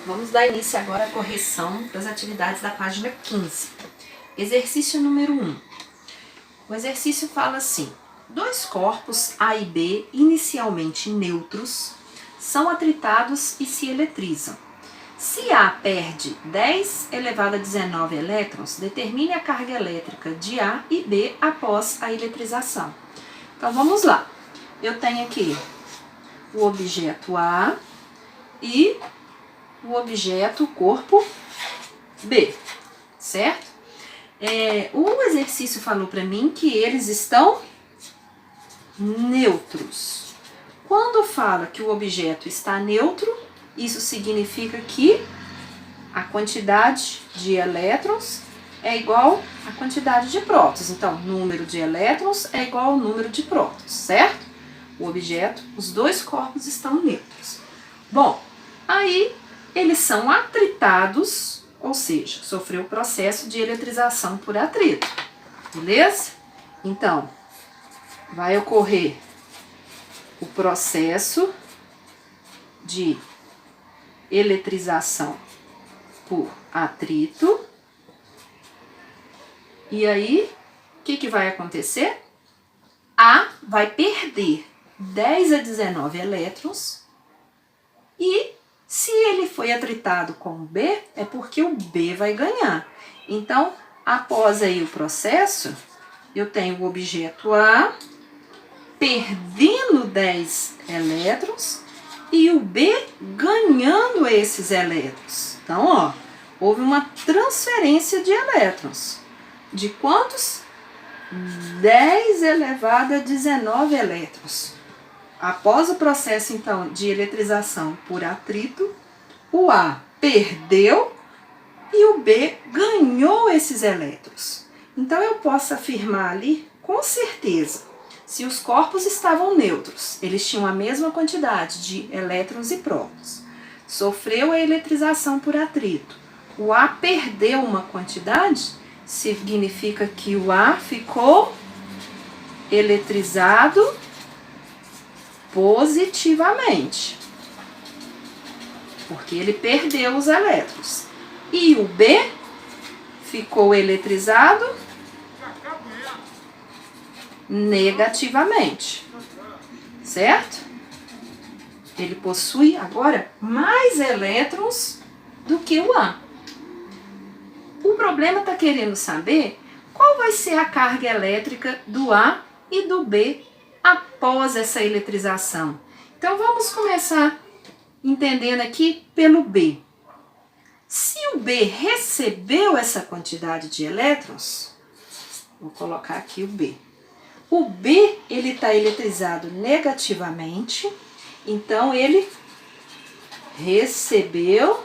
Vamos dar início agora à correção das atividades da página 15. Exercício número 1. O exercício fala assim: dois corpos A e B, inicialmente neutros, são atritados e se eletrizam. Se A perde 10 elevado a 19 elétrons, determine a carga elétrica de A e B após a eletrização. Então vamos lá. Eu tenho aqui o objeto A e o objeto, o corpo B, certo? O exercício falou para mim que eles estão neutros. Quando fala que o objeto está neutro, isso significa que a quantidade de elétrons é igual à quantidade de prótons. Então, número de elétrons é igual ao número de prótons, certo? O objeto, os dois corpos estão neutros. Bom, aí eles são atritados, ou seja, sofreu o processo de eletrização por atrito, beleza? Então, vai ocorrer o processo de eletrização por atrito. E aí, o que vai acontecer? A vai perder 10 a 19 elétrons e se ele foi atritado com o B, é porque o B vai ganhar. Então, após aí o processo, eu tenho o objeto A perdendo 10 elétrons e o B ganhando esses elétrons. Então, ó, houve uma transferência de elétrons. De quantos? 10 elevado a 19 elétrons. Após o processo, então, de eletrização por atrito, o A perdeu e o B ganhou esses elétrons. Então, eu posso afirmar ali, com certeza, se os corpos estavam neutros, eles tinham a mesma quantidade de elétrons e prótons. Sofreu a eletrização por atrito. O A perdeu uma quantidade, significa que o A ficou eletrizado positivamente, porque ele perdeu os elétrons. E o B ficou eletrizado negativamente, certo? Ele possui agora mais elétrons do que o A. O problema está querendo saber qual vai ser a carga elétrica do A e do B após essa eletrização. Então, vamos começar entendendo aqui pelo B. Se o B recebeu essa quantidade de elétrons, vou colocar aqui o B. O B, ele está eletrizado negativamente, então ele recebeu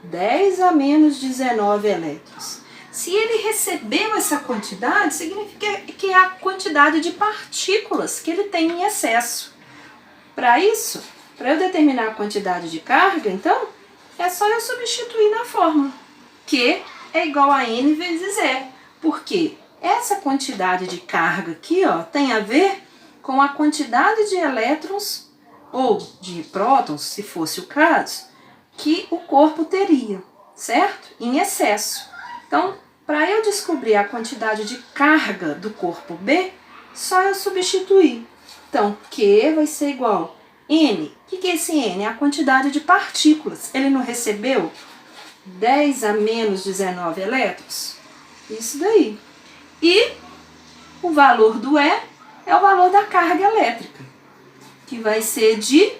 10 a menos 19 elétrons. Se ele recebeu essa quantidade, significa que é a quantidade de partículas que ele tem em excesso. Para isso, para eu determinar a quantidade de carga, então, é só eu substituir na fórmula. Q é igual a N vezes E. Por quê? Essa quantidade de carga aqui, ó, tem a ver com a quantidade de elétrons ou de prótons, se fosse o caso, que o corpo teria, certo? Em excesso. Então, para eu descobrir a quantidade de carga do corpo B, só eu substituir. Então, Q vai ser igual a N. O que é esse N? É a quantidade de partículas. Ele não recebeu 10 a menos 19 elétrons? Isso daí. E o valor do E é o valor da carga elétrica, que vai ser de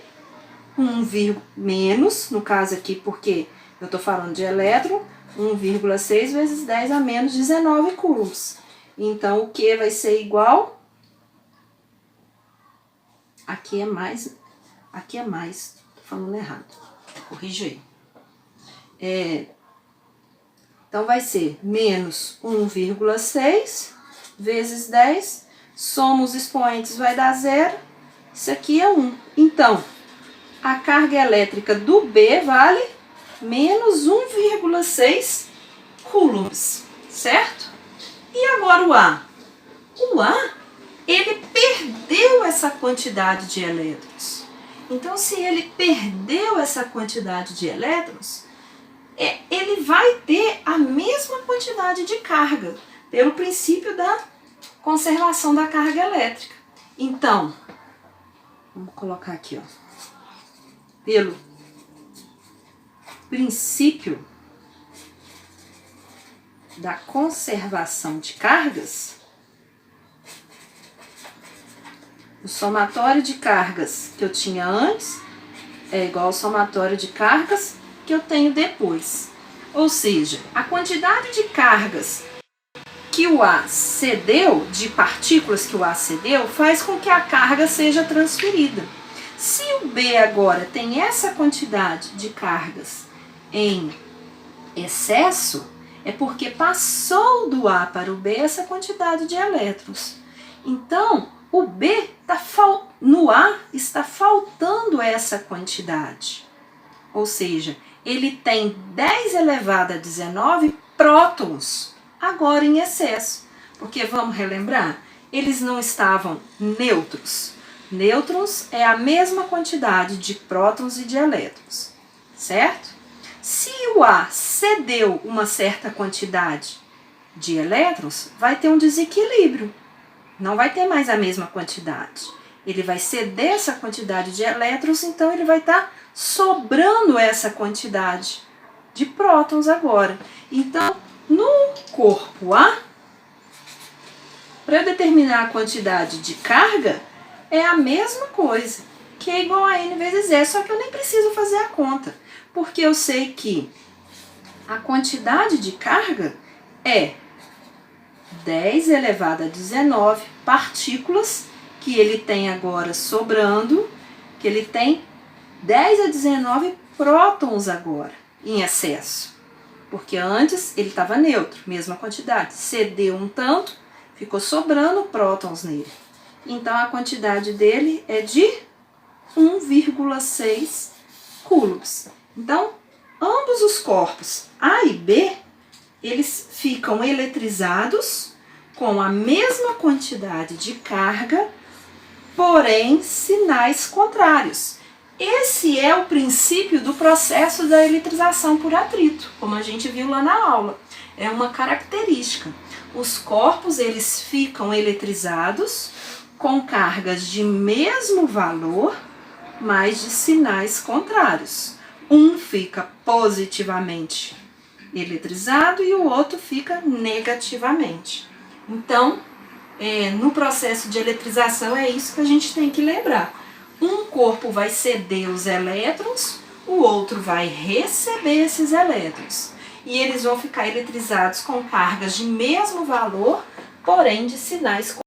1, menos, no caso aqui, porque eu estou falando de elétron, 1,6 vezes 10 a menos 19 coulombs. Então, o Q vai ser igual... Aqui é mais, tô falando errado, corrija aí. Então, vai ser menos 1,6 vezes 10, soma os expoentes, vai dar 0, isso aqui é 1. Então, a carga elétrica do B vale menos 1,6 coulombs, certo? E agora o A? O A, ele perdeu essa quantidade de elétrons. Então, se ele perdeu essa quantidade de elétrons, ele vai ter a mesma quantidade de carga, pelo princípio da conservação da carga elétrica. Então, vamos colocar aqui, ó, pelo princípio da conservação de cargas, o somatório de cargas que eu tinha antes é igual ao somatório de cargas que eu tenho depois. Ou seja, a quantidade de cargas que o A cedeu, de partículas que o A cedeu, faz com que a carga seja transferida. Se o B agora tem essa quantidade de cargas em excesso, é porque passou do A para o B essa quantidade de elétrons. Então, o B no A está faltando essa quantidade. Ou seja, ele tem 10 elevado a 19 prótons, agora em excesso. Porque, vamos relembrar, eles não estavam neutros. Nêutrons é a mesma quantidade de prótons e de elétrons, certo? Se o A cedeu uma certa quantidade de elétrons, vai ter um desequilíbrio. Não vai ter mais a mesma quantidade. Ele vai ceder essa quantidade de elétrons, então ele vai estar sobrando essa quantidade de prótons agora. Então, no corpo A, para eu determinar a quantidade de carga, é a mesma coisa, que é igual a N vezes E, só que eu nem preciso fazer a conta, porque eu sei que a quantidade de carga é 10 elevado a 19 partículas que ele tem agora sobrando, que ele tem 10 a 19 prótons agora em excesso. Porque antes ele estava neutro, mesma quantidade. Cedeu um tanto, ficou sobrando prótons nele. Então a quantidade dele é de 1,6 coulombs. Então, ambos os corpos A e B, eles ficam eletrizados com a mesma quantidade de carga, porém sinais contrários. Esse é o princípio do processo da eletrização por atrito, como a gente viu lá na aula. É uma característica. Os corpos, eles ficam eletrizados com cargas de mesmo valor, mas de sinais contrários. Um fica positivamente eletrizado e o outro fica negativamente. Então, no processo de eletrização é isso que a gente tem que lembrar. Um corpo vai ceder os elétrons, o outro vai receber esses elétrons. E eles vão ficar eletrizados com cargas de mesmo valor, porém de sinais